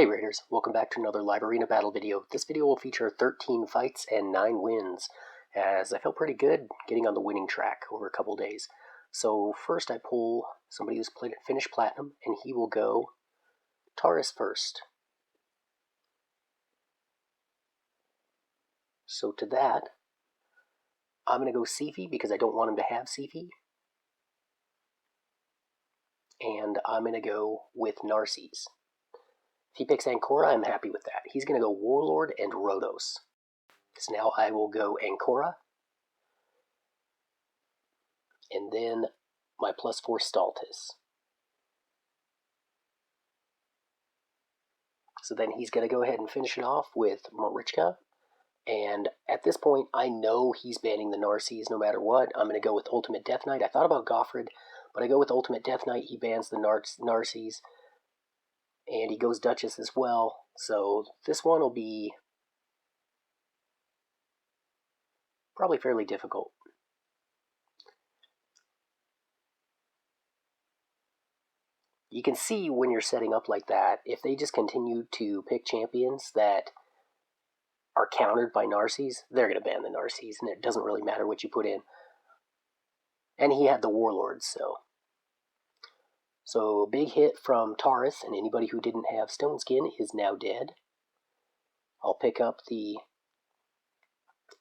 Hey Raiders, welcome back to another live arena battle video. This video will feature 13 fights and 9 wins, as I felt pretty good getting on the winning track over a couple days. So first I pull somebody who's finished platinum, and he will go Taurus first. So to that, I'm going to go Sifi because I don't want him to have Sifi. And I'm going to go with Narses. If he picks Ancora, I'm happy with that. He's going to go Warlord and Rhodos. So now I will go Ancora. And then my +4 Stultus. So then he's going to go ahead and finish it off with Marichka. And at this point, I know he's banning the Narses no matter what. I'm going to go with Ultimate Death Knight. I thought about Goffred, but I go with Ultimate Death Knight. He bans the Narses. And he goes Duchess as well. So this one will be probably fairly difficult. You can see when you're setting up like that, if they just continue to pick champions that are countered by Narses, they're going to ban the Narses, and it doesn't really matter what you put in. And he had the Warlord, So big hit from Taurus, and anybody who didn't have Stone Skin is now dead. I'll pick up the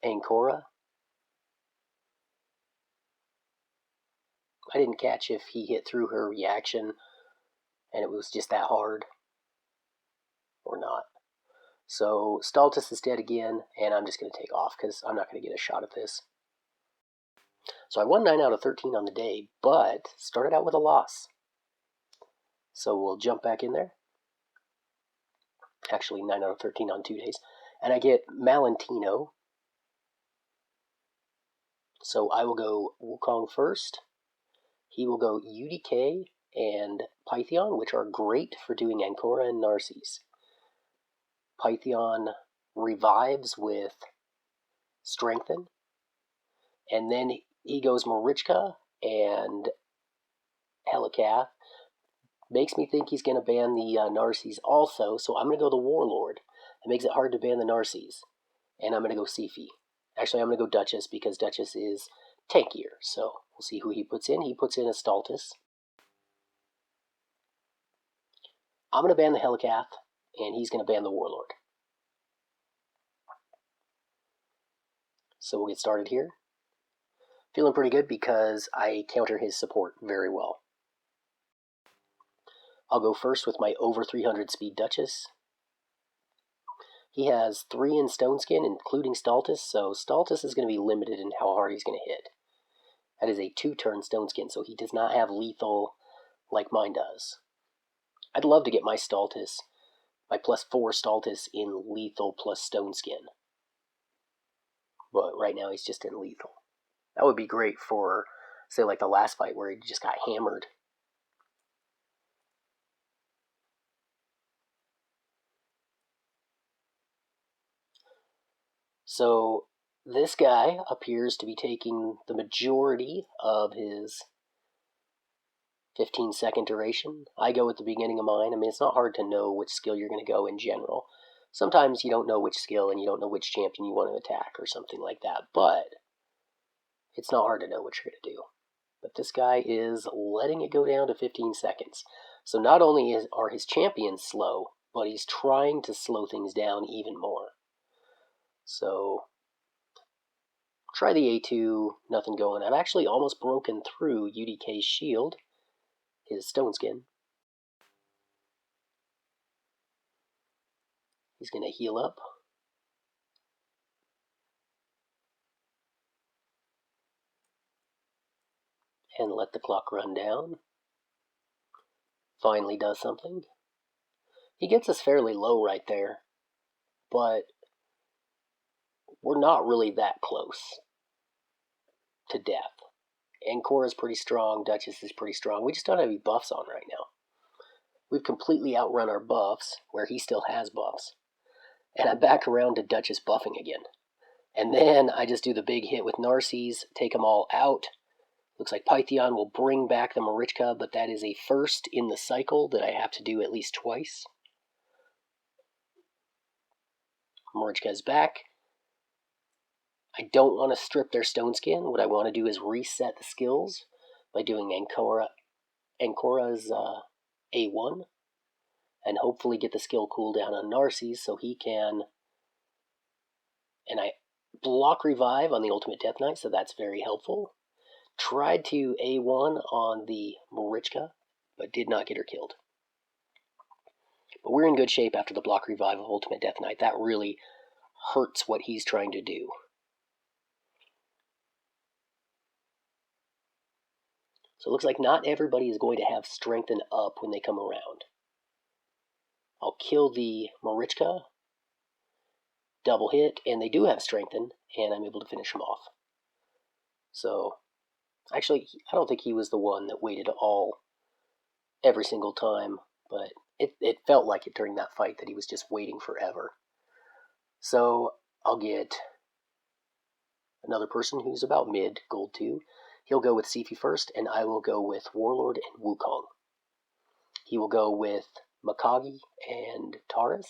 Ancora. I didn't catch if he hit through her reaction and it was just that hard or not. So Stultus is dead again, and I'm just going to take off because I'm not going to get a shot at this. So I won 9 out of 13 on the day, but started out with a loss. So we'll jump back in there. Actually, 9 out of 13 on 2 days. And I get Malentino. So I will go Wukong first. He will go UDK and Pythion, which are great for doing Ancora and Narses. Pythion revives with Strengthen. And then he goes Marichka and Helicath. Makes me think he's going to ban the Narses also, so I'm going to go the Warlord. It makes it hard to ban the Narses. And I'm going to go Sifi. Actually, I'm going to go Duchess because Duchess is tankier. So we'll see who he puts in. He puts in a Stultus. I'm going to ban the Helicath, and he's going to ban the Warlord. So we'll get started here. Feeling pretty good because I counter his support very well. I'll go first with my over 300 speed Duchess. He has 3 in Stone Skin, including Stultus, so Stultus is going to be limited in how hard he's going to hit. That is a 2-turn Stone Skin, so he does not have lethal like mine does. I'd love to get my Stultus, my +4 Stultus in lethal plus Stone Skin. But right now he's just in lethal. That would be great for, say, like the last fight where he just got hammered. So this guy appears to be taking the majority of his 15-second duration. I go at the beginning of mine. I mean, it's not hard to know which skill you're going to go in general. Sometimes you don't know which skill and you don't know which champion you want to attack or something like that, but it's not hard to know what you're going to do. But this guy is letting it go down to 15 seconds. So not only are his champions slow, but he's trying to slow things down even more. So try the A2, nothing going. I've actually almost broken through UDK's shield, his Stone Skin. He's going to heal up. And let the clock run down. Finally does something. He gets us fairly low right there, but we're not really that close to death. Ancora is pretty strong, Duchess is pretty strong. We just don't have any buffs on right now. We've completely outrun our buffs, where he still has buffs. And I'm back around to Duchess buffing again. And then I just do the big hit with Narses, take them all out. Looks like Pythion will bring back the Marichka, but that is a first in the cycle that I have to do at least twice. Marichka is back. I don't want to strip their stone skin. What I want to do is reset the skills by doing Ancora's A1, and hopefully get the skill cooldown on Narses so he can. And I block revive on the Ultimate Death Knight, so that's very helpful. Tried to A1 on the Marichka, but did not get her killed. But we're in good shape after the block revive of Ultimate Death Knight. That really hurts what he's trying to do. So it looks like not everybody is going to have strengthen up when they come around. I'll kill the Marichka, double hit, and they do have strengthen, and I'm able to finish him off. So, actually, I don't think he was the one that waited every single time, but it felt like it during that fight that he was just waiting forever. So, I'll get another person who's about mid, gold 2. He'll go with Sifi first, and I will go with Warlord and Wukong. He will go with Mikage and Taurus,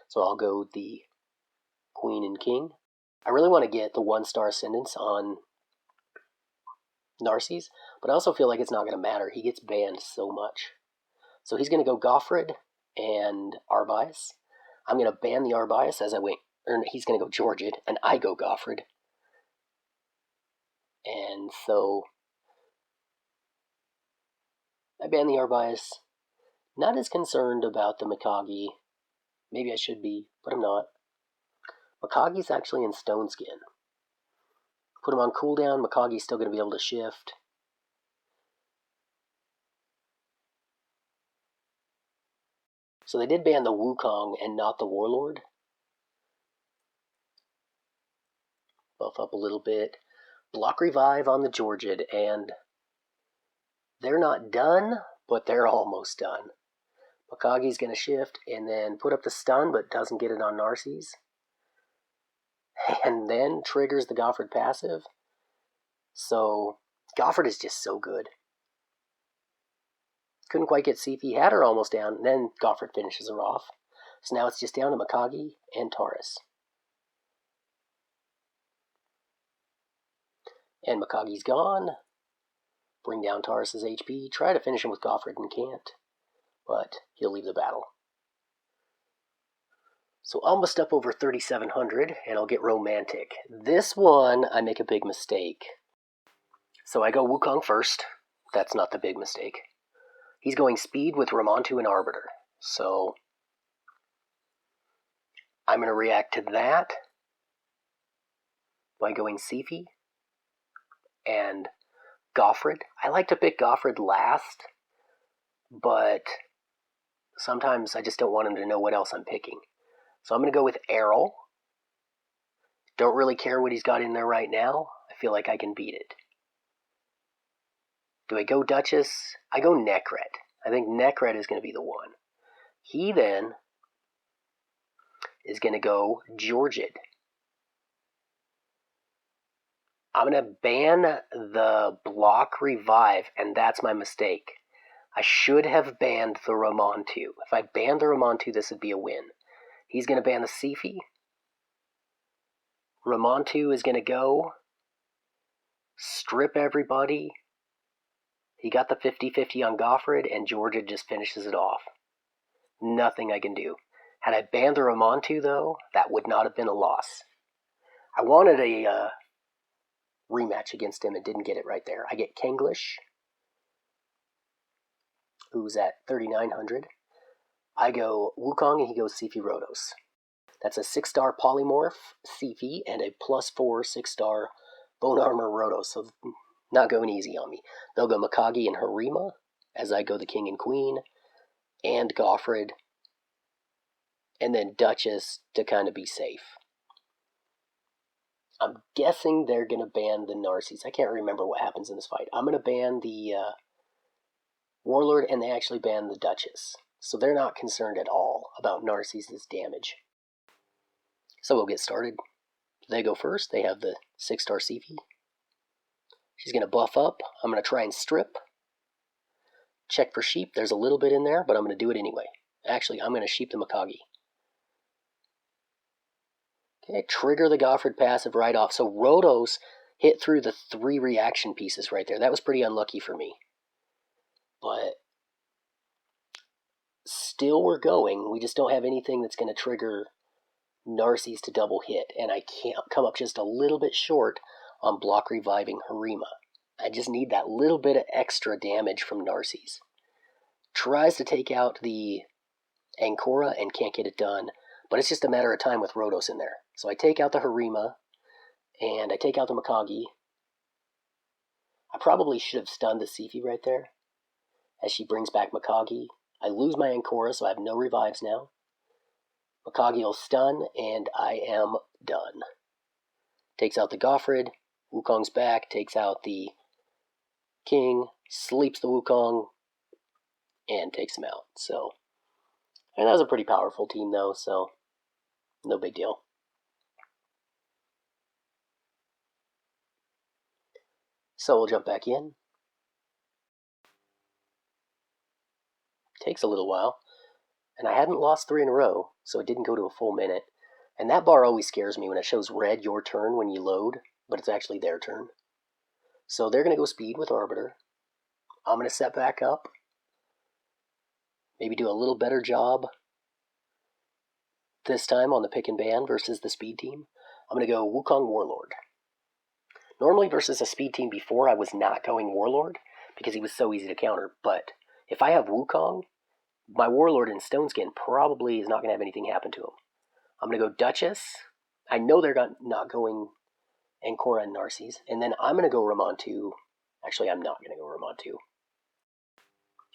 so I'll go the Queen and King. I really want to get the 1-star Ascendance on Narses, but I also feel like it's not going to matter. He gets banned so much. So he's going to go Goffred and Arbias. I'm going to ban the Arbias as I wait. Or he's going to go Georgid, and I go Goffred. And so I ban the Arbias. Not as concerned about the Mikage. Maybe I should be, but I'm not. Mikage's actually in Stone Skin. Put him on cooldown. Mikage's still going to be able to shift. So they did ban the Wukong and not the Warlord. Buff up a little bit. Block revive on the Georgid, and they're not done, but they're almost done. Mikage's going to shift and then put up the stun, but doesn't get it on Narses. And then triggers the Goffred passive. So, Goffred is just so good. Couldn't quite get Sifi, had her almost down, and then Goffred finishes her off. So now it's just down to Mikage and Taurus. And Mikage's gone. Bring down Taurus's HP. Try to finish him with Goffred and can't. But he'll leave the battle. So almost up over 3,700, and I'll get romantic. This one, I make a big mistake. So I go Wukong first. That's not the big mistake. He's going speed with Ramontu and Arbiter. So I'm going to react to that by going Sifi and Goffred. I like to pick Goffred last, but sometimes I just don't want him to know what else I'm picking. So I'm going to go with Errol. Don't really care what he's got in there right now. I feel like I can beat it. Do I go Duchess? I go Necret. I think Necret is going to be the one. He then is going to go Georgid. I'm going to ban the block revive, and that's my mistake. I should have banned the Ramontu. If I banned the Ramontu, this would be a win. He's going to ban the Sifi. Ramontu is going to go strip everybody. He got the 50-50 on Goffred, and Georgia just finishes it off. Nothing I can do. Had I banned the Ramontu, though, that would not have been a loss. I wanted a rematch against him and didn't get it right there. I get Kanglish, who's at 3,900. I go Wukong, and he goes Sifi Rotos. That's a 6-star Polymorph Sifi and a +4 6-star Bone Armor Rotos, so not going easy on me. They'll go Mikage and Harima, as I go the King and Queen, and Goffred, and then Duchess to kind of be safe. I'm guessing they're going to ban the Narses. I can't remember what happens in this fight. I'm going to ban the Warlord, and they actually ban the Duchess. So they're not concerned at all about Narses' damage. So we'll get started. They go first. They have the 6-star Sifi. She's going to buff up. I'm going to try and strip. Check for sheep. There's a little bit in there, but I'm going to do it anyway. Actually, I'm going to sheep the Mikage. Okay, trigger the Goffred passive right off. So Rhodos hit through the 3 reaction pieces right there. That was pretty unlucky for me. But still we're going. We just don't have anything that's going to trigger Narcies to double hit. And I can't come up just a little bit short on block reviving Harima. I just need that little bit of extra damage from Narcies. Tries to take out the Ancora and can't get it done. But it's just a matter of time with Rhodos in there. So I take out the Harima, and I take out the Mikage. I probably should have stunned the Sifi right there, as she brings back Mikage. I lose my Ancora, so I have no revives now. Mikage will stun, and I am done. Takes out the Goffred. Wukong's back, takes out the King, sleeps the Wukong, and takes him out. So, and that was a pretty powerful team, though, so no big deal. So we'll jump back in. Takes a little while. And I hadn't lost 3 in a row, so it didn't go to a full minute. And that bar always scares me when it shows red, your turn, when you load, but it's actually their turn. So they're going to go speed with Arbiter. I'm going to set back up. Maybe do a little better job this time on the pick and ban versus the speed team. I'm going to go Wukong Warlord. Normally versus a speed team before, I was not going Warlord because he was so easy to counter. But if I have Wukong, my Warlord in Stoneskin probably is not going to have anything happen to him. I'm going to go Duchess. I know they're not going Ancora and Narcies. And then I'm going to go Ramontu. Actually, I'm not going to go Ramontu.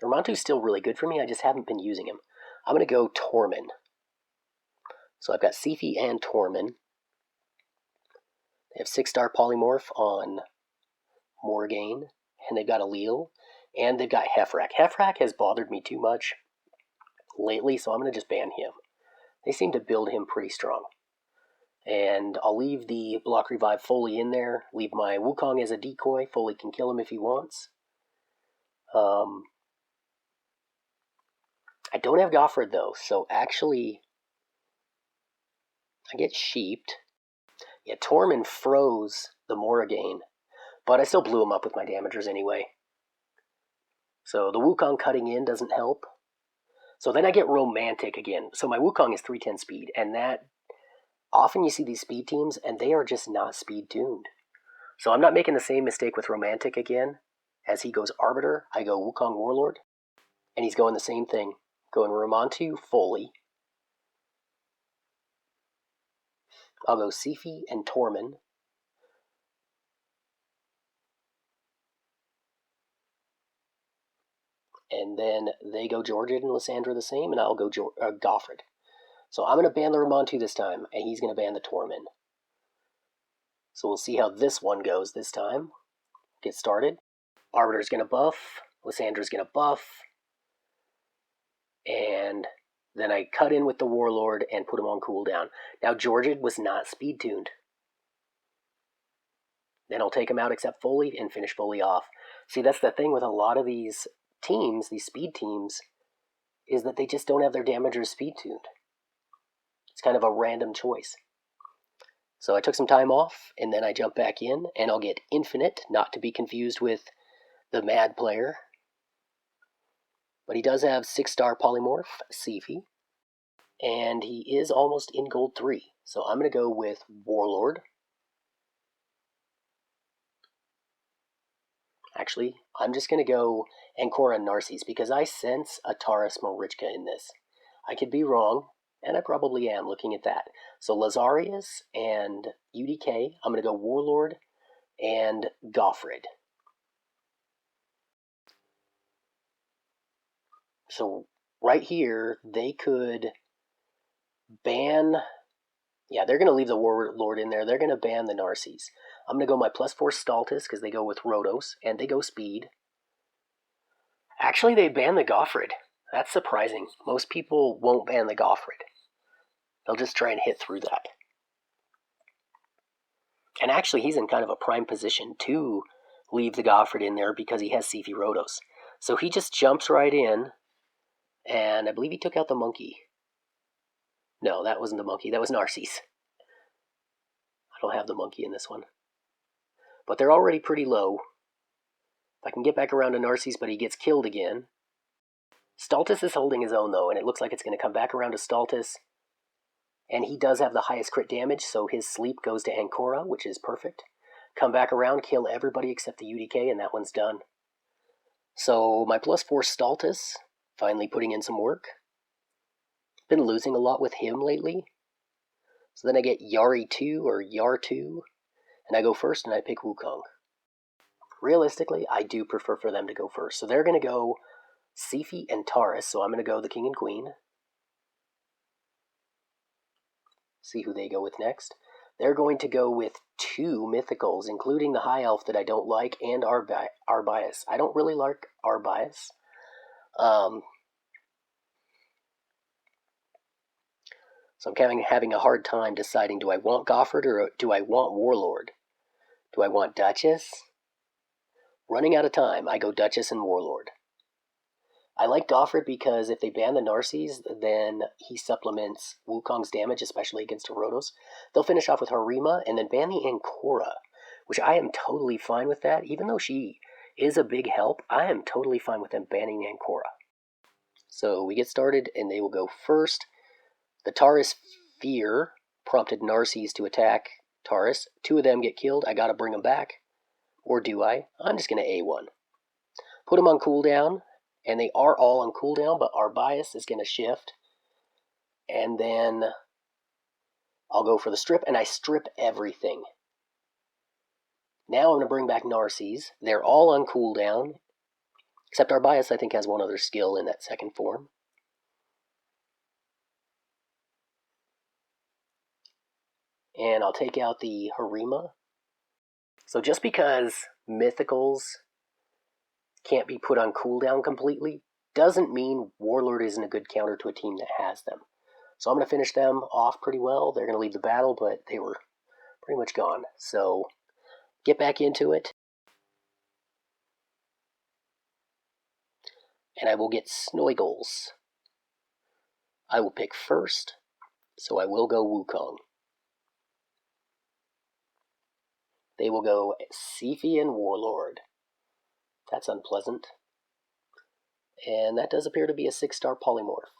Ramontu's still really good for me. I just haven't been using him. I'm going to go Tormin. So I've got Sifi and Tormin. They have 6-star Polymorph on Morgaine. And they've got Alil. And they've got Hefrak. Hefrak has bothered me too much lately, so I'm going to just ban him. They seem to build him pretty strong. And I'll leave the block revive Foley in there. Leave my Wukong as a decoy. Foley can kill him if he wants. I don't have Goffred though, so actually I get sheeped. Yeah, Tormin froze the Morrigan, but I still blew him up with my damagers anyway. So the Wukong cutting in doesn't help. So then I get romantic again. So my Wukong is 310 speed, and that often you see these speed teams, and they are just not speed tuned. So I'm not making the same mistake with romantic again. As he goes Arbiter, I go Wukong Warlord, and he's going the same thing. Going Ramontu, Foley. I'll go Sifi and Tormin. And then they go Georgia and Lysandra the same, and I'll go Goffred. So I'm going to ban the Ramontu this time, and he's going to ban the Tormin. So we'll see how this one goes this time. Get started. Arbiter's going to buff. Lysandra's going to buff. And then I cut in with the Warlord and put him on cooldown. Now Georgia was not speed tuned. Then I'll take him out except Foley and finish Foley off. See, that's the thing with a lot of these teams, these speed teams, is that they just don't have their damagers speed tuned. It's kind of a random choice. So I took some time off, and then I jump back in, and I'll get Infinite, not to be confused with the Mad player. But he does have 6-star Polymorph, Sifi, and he is almost in Gold 3. So I'm going to go with Warlord. Actually, I'm just going to go Ancora and Narcies, because I sense a Taurus Marichka in this. I could be wrong, and I probably am looking at that. So Lazarius and UDK, I'm going to go Warlord and Goffred. So right here, they could ban... Yeah, they're going to leave the Warlord in there. They're going to ban the Narcies. I'm going to go my +4 Staltus, because they go with Rhodos, and they go speed. Actually, they ban the Goffred. That's surprising. Most people won't ban the Goffred. They'll just try and hit through that. And actually, he's in kind of a prime position to leave the Goffred in there because he has Sifi Rhodos. So he just jumps right in, and I believe he took out the monkey. No, that wasn't the monkey. That was Narcies. don't have the monkey in this one. But they're already pretty low. If I can get back around to Narses, but he gets killed again. Stultus is holding his own, though, and it looks like it's going to come back around to Stultus. And he does have the highest crit damage, so his sleep goes to Ancora, which is perfect. Come back around, kill everybody except the UDK, and that one's done. So my +4 Stultus, finally putting in some work. Been losing a lot with him lately. So then I get Yari 2 or Yar 2, and I go first and I pick Wukong. Realistically, I do prefer for them to go first. So they're going to go Sifi and Taurus, so I'm going to go the King and Queen. See who they go with next. They're going to go with 2 mythicals, including the High Elf that I don't like, and Arbias. I don't really like Arbias. So I'm having a hard time deciding, do I want Goffred or do I want Warlord? Do I want Duchess? Running out of time, I go Duchess and Warlord. I like Goffred because if they ban the Narses, then he supplements Wukong's damage, especially against Erodos. They'll finish off with Harima and then ban the Ancora, which I am totally fine with that. Even though she is a big help, I am totally fine with them banning the Ancora. So we get started, and they will go first. The Taurus Fear prompted Narses to attack Taurus. 2 of them get killed. I gotta bring them back. Or do I? I'm just gonna A1. Put them on cooldown. And they are all on cooldown, but our bias is going to shift. And then I'll go for the strip, and I strip everything. Now I'm going to bring back Narses. They're all on cooldown, except our bias, I think, has one other skill in that second form. And I'll take out the Harima. So just because mythicals can't be put on cooldown completely doesn't mean Warlord isn't a good counter to a team that has them. So I'm going to finish them off pretty well. They're going to leave the battle, but they were pretty much gone. So get back into it. And I will get Snoigles. I will pick first, so I will go Wukong. They will go Sifi and Warlord. That's unpleasant. And that does appear to be a 6-star polymorph.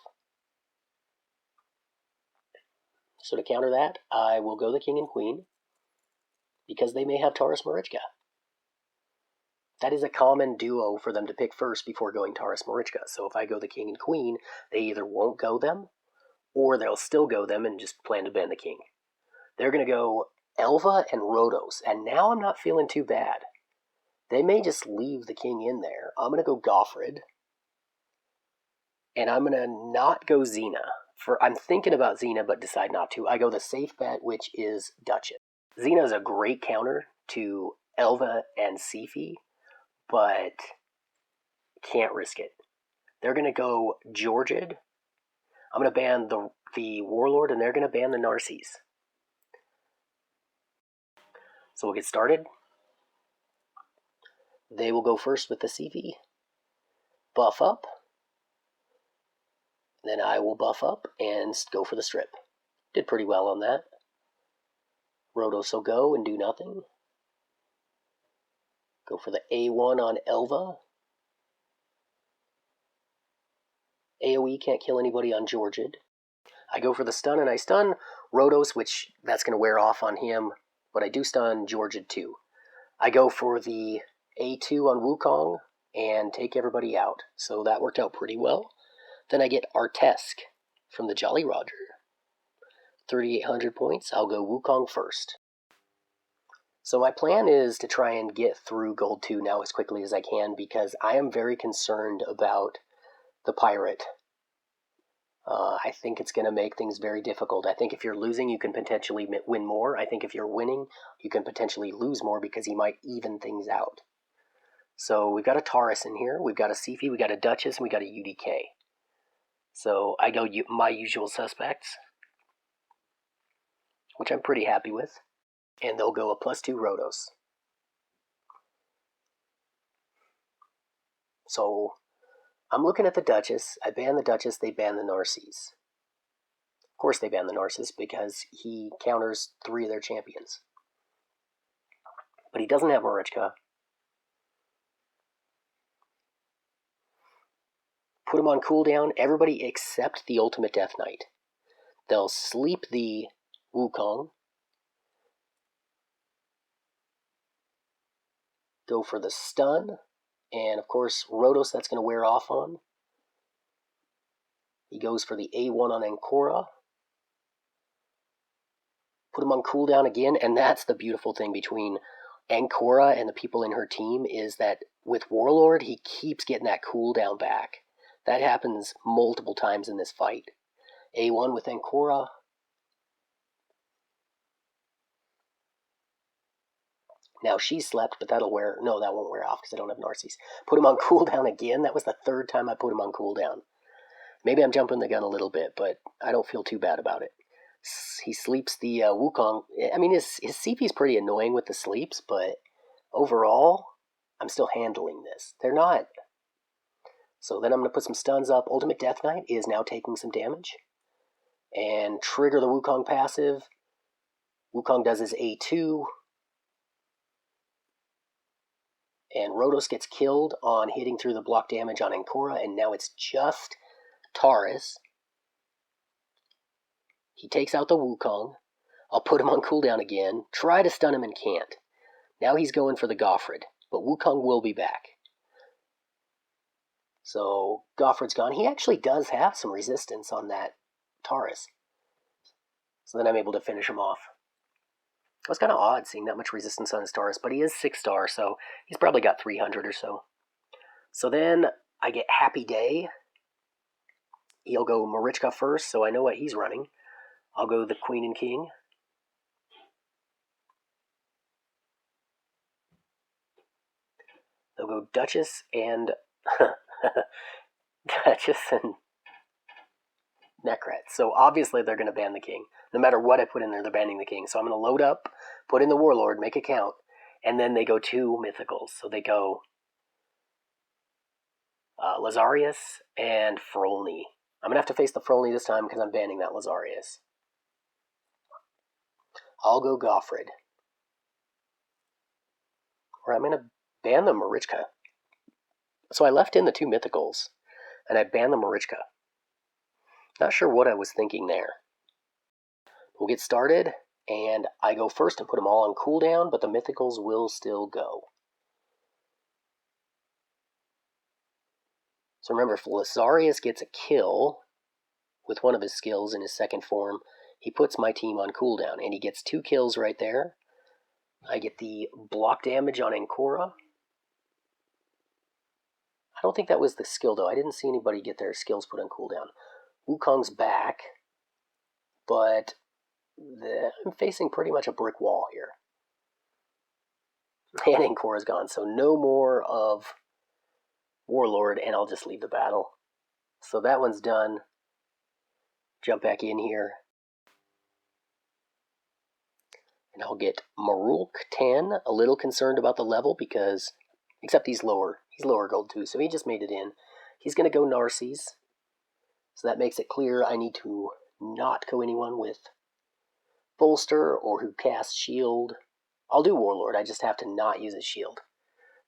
So to counter that, I will go the King and Queen, because they may have Taurus Marichka. That is a common duo for them to pick first before going Taurus Marichka. So if I go the King and Queen, they either won't go them, or they'll still go them and just plan to ban the King. They're going to go Elva and Rodos, and now I'm not feeling too bad. They may just leave the King in there. I'm going to go Goffred. And I'm going to not go Xena. I'm thinking about Xena, but decide not to. I go the safe bet, which is Duchess. Xena is a great counter to Elva and Sifi, but can't risk it. They're going to go Georgid. I'm going to ban the Warlord, and they're going to ban the Narses. So we'll get started. They will go first with the Sifi. Buff up. Then I will buff up and go for the strip. Did pretty well on that. Rodos will go and do nothing. Go for the A1 on Elva. AoE can't kill anybody on Georgid. I go for the stun, and I stun Rodos, which that's going to wear off on him, but I do stun Georgid too. I go for the A2 on Wukong and take everybody out. So that worked out pretty well. Then I get Artesk from the Jolly Roger. 3,800 points. I'll go Wukong first. So my plan is to try and get through Gold 2 now as quickly as I can, because I am very concerned about the Pirate. I think it's going to make things very difficult. I think if you're losing, you can potentially win more. I think if you're winning, you can potentially lose more, because he might even things out. So we've got a Taurus in here, we've got a Sifi, we've got a Duchess, and we've got a UDK. So I go my usual suspects, which I'm pretty happy with. And they'll go a +2 Rodos. So I'm looking at the Duchess. I ban the Duchess, they ban the Narses. Of course they ban the Narses because he counters 3 of their champions. but he doesn't have Marichka. Put him on cooldown, everybody except the Ultimate Death Knight. They'll sleep the Wukong. Go for the stun. And of course, Rotos, that's going to wear off on. He goes for the A1 on Ancora. Put him on cooldown again, and that's the beautiful thing between Ancora and the people in her team is that with Warlord, he keeps getting that cooldown back. That happens multiple times in this fight. A1 with Ancora. Now she slept, but that'll wear... No, that won't wear off because I don't have Narcisse. Put him on cooldown again. That was the third time I put him on cooldown. Maybe I'm jumping the gun a little bit, but I don't feel too bad about it. He sleeps the Wukong. I mean, his CP's pretty annoying with the sleeps, but overall, I'm still handling this. They're not. So then I'm going to put some stuns up. Ultimate Death Knight is now taking some damage. And trigger the Wukong passive. Wukong does his A2. And Rotos gets killed on hitting through the block damage on Ancora, and now it's just Taurus. He takes out the Wukong. I'll put him on cooldown again. Try to stun him and can't. Now he's going for the Goffred, but Wukong will be back. So Goffred's gone. He actually does have some resistance on that Taurus. So then I'm able to finish him off. It was kind of odd seeing that much resistance on his Taurus, but he is 6-star, so he's probably got 300 or so. So then I get Happy Day. He'll go Marichka first, so I know what he's running. I'll go the Queen and King. They'll go Duchess and... Duchess and Necret. So obviously they're going to ban the King. No matter what I put in there, they're banning the King. So I'm going to load up, put in the Warlord, make a count, and then they go 2 mythicals. So they go Lazarius and Frolny. I'm going to have to face the Frolny this time because I'm banning that Lazarius. I'll go Goffred. Or I'm going to ban the Marichka. So I left in the 2 mythicals, and I banned the Marichka. Not sure what I was thinking there. We'll get started, and I go first and put them all on cooldown, but the mythicals will still go. So remember, if Lazarius gets a kill with one of his skills in his second form, he puts my team on cooldown, and he gets 2 kills right there. I get the block damage on Ancora. I don't think that was the skill, though. I didn't see anybody get their skills put on cooldown. Wukong's back, but I'm facing pretty much a brick wall here. And Ancora's gone, so no more of Warlord, and I'll just leave the battle. So that one's done. Jump back in here. And I'll get Marulk 10, a little concerned about the level because, except he's lower gold too, so he just made it in. He's going to go Narcisse, so that makes it clear I need to not go anyone with Bolster or who casts Shield. I'll do Warlord, I just have to not use his shield.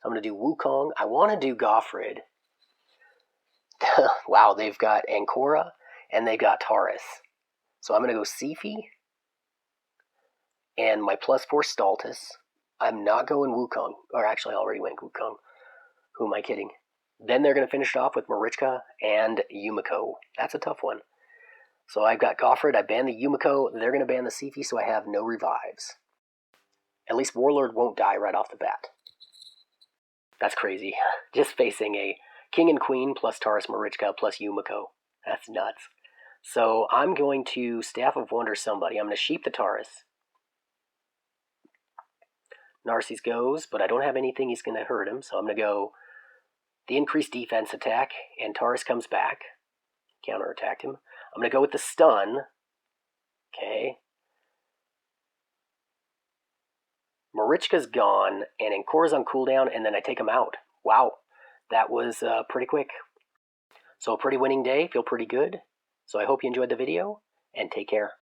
So I'm going to do Wukong. I want to do Goffred. Wow, they've got Ancora and they got Taurus. So I'm going to go Sifi and my +4 Stultus. I'm not going Wukong. Or actually, I already went Wukong. Who am I kidding? Then they're going to finish it off with Marichka and Yumiko. That's a tough one. So I've got Goffred. I banned the Yumiko. They're going to ban the Sifi, so I have no revives. At least Warlord won't die right off the bat. That's crazy. Just facing a King and Queen plus Taurus Marichka plus Yumiko. That's nuts. So I'm going to Staff of Wonder somebody. I'm going to Sheep the Taurus. Narcisse goes, but I don't have anything he's going to hurt him, so I'm going to go the increased defense attack, and Taurus comes back. Counterattacked him. I'm going to go with the stun. Okay. Marichka's gone, and Ancora's on cooldown, and then I take him out. Wow, that was pretty quick. So a pretty winning day, feel pretty good. So I hope you enjoyed the video, and take care.